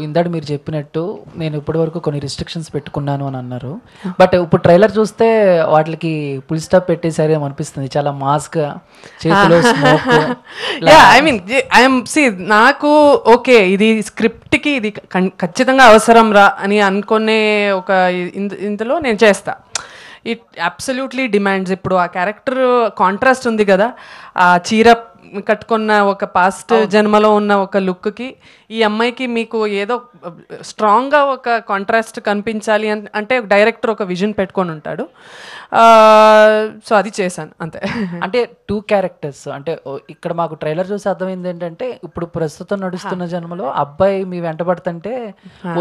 ఇందాక మీరు చెప్పినట్టు నేను ఇప్పటివరకు కొన్ని రిస్ట్రిక్షన్స్ పెట్టుకున్నాను అని అన్నారు. బట్ ఇప్పుడు ట్రైలర్ చూస్తే వాటికి ఫుల్ స్టాప్ పెట్టేసారేమో అనిపిస్తుంది. చాలా మాస్‌గా చేతిలో స్మోక్ ఐ మీన్ నాకు ఓకే ఇది స్క్రిప్ట్కి ఇది ఖచ్చితంగా అవసరం రా అని అనుకునే ఒక ఇంతలో నేను చేస్తా. It absolutely demands. ఇప్పుడు ఆ క్యారెక్టర్ కాంట్రాస్ట్ ఉంది కదా, ఆ చీర కట్టుకున్న ఒక పాస్ట్ జన్మలో ఉన్న ఒక లుక్కి ఈ అమ్మాయికి మీకు ఏదో స్ట్రాంగ్గా ఒక కాంట్రాస్ట్ కనిపించాలి అంటే డైరెక్టర్ ఒక విజన్ పెట్టుకొని ఉంటాడు. సో అది చేశాను అంతే. అంటే 2 క్యారెక్టర్స్ అంటే ఇక్కడ మాకు ట్రైలర్ చూసి అర్థమైంది ఏంటంటే ఇప్పుడు ప్రస్తుతం నడుస్తున్న జన్మలో అబ్బాయి మీ వెంటబడుతుంటే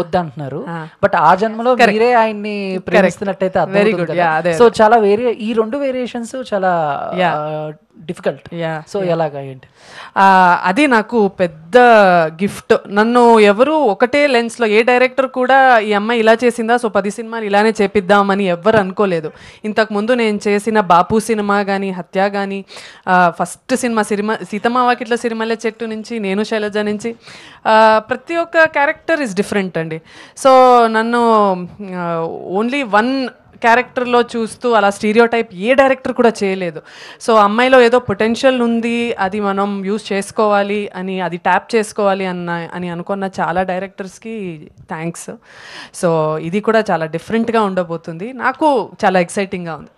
వద్దంటున్నారు. బట్ ఆ జన్మలో మీరే ఆయన్ని ప్రేమిస్తున్నట్టయితే అర్థమవుతుంది కదా. సో చాలా ఈ 2 వేరియేషన్స్ చాలా డిఫికల్ట్. సో ఎలాగా ఏంటి అది నాకు పెద్ద గిఫ్ట్. నన్ను ఎవరు ఒకటే లెన్స్లో ఏ డైరెక్టర్ కూడా ఈ అమ్మాయి ఇలా చేసిందా సో 10 సినిమాలు ఇలానే చేపిద్దామని ఎవ్వరు అనుకోలేదు. ఇంతకుముందు నేను చేసిన బాపు సినిమా కానీ హత్య కానీ ఫస్ట్ సినిమా సీతమ్మ వాకిట్ల సిరిమల్లె చెట్టు నుంచి నేను శైలజ నుంచి ప్రతి ఒక్క క్యారెక్టర్ ఇస్ డిఫరెంట్ అండి. సో నన్ను ఓన్లీ వన్ క్యారెక్టర్లో చూస్తూ అలా స్టీరియోటైప్ ఏ డైరెక్టర్ కూడా చేయలేదు. సో అమ్మాయిలో ఏదో పొటెన్షియల్ ఉంది, అది మనం యూజ్ చేసుకోవాలి అని, అది ట్యాప్ చేసుకోవాలి అని అనుకున్న చాలా డైరెక్టర్స్కి థ్యాంక్స్. సో ఇది కూడా చాలా డిఫరెంట్గా ఉండబోతుంది. నాకు చాలా ఎక్సైటింగ్గా ఉంది.